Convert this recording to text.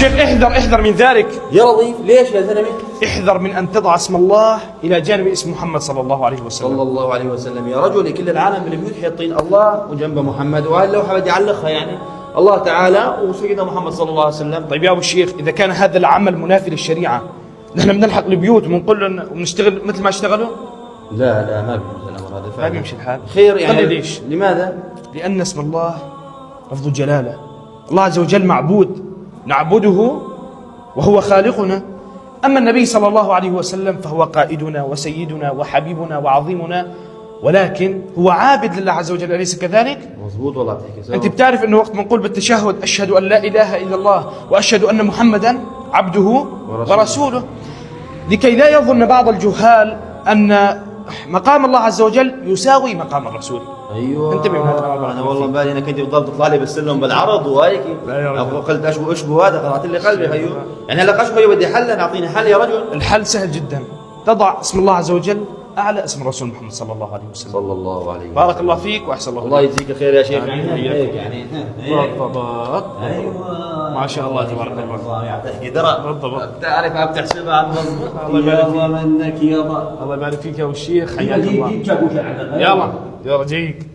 شيخ احذر من ذلك يا لطيف. ليش يا زلمة؟ احذر من أن تضع اسم الله إلى جانب اسم محمد صلى الله عليه وسلم. صلى الله عليه وسلم. يا رجل كل العالم بالبيوت حاطين الله وجنبه محمد، وهذه اللوحة بدي أعلقها يعني الله تعالى وسيدنا محمد صلى الله عليه وسلم. طيب يا أبو الشيخ، إذا كان هذا العمل منافي للشريعة، نحن بنلحق البيوت وبنقول لهم وبنشتغل مثل ما اشتغلوا؟ لا ما بيمشي الأمر هذا. ما بيمشي الحال. خير يعني. طيب ليش؟ لماذا؟ لأن اسم الله لفظ جلالة، الله عز وجل معبود نعبده وهو خالقنا. أما النبي صلى الله عليه وسلم فهو قائدنا وسيدنا وحبيبنا وعظيمنا، ولكن هو عابد لله عز وجل، أليس كذلك؟ مظبوط والله بتحكي صح. أنت بتعرف أنه وقت ما نقول بالتشهد أشهد أن لا إله إلا الله وأشهد أن محمدا عبده ورسوله، لكي لا يظن بعض الجهال أن مقام الله عز وجل يساوي مقام الرسول. ايوه انتبه من هذا الامر. انا والله بالي انك كنت بتضل تطلع لي بالسلم بالعرض وهيك. لا يا رجل. قلت اشبه هذا قرأت لي قلبي. هيو يعني هلا اشبه بدي حل، نعطيني حل يا رجل. الحل سهل جدا، تضع اسم الله عز وجل أعلى اسم الرسول محمد صلى الله عليه وسلم. صلى الله عليه وسلم. بارك الله فيك وأحسن الله. الله يجزيك الخير يا شيخ. هيك يعني بالضبط. ايوه ما شاء الله تبارك الله. الله يعطيك درا. بالضبط. بتعرفها بتحسبها عن مضبوط. الله يبارك يلا منك يابا. الله يبارك فيك يا أبو الشيخ، حياك الله. جيب يلا جيك.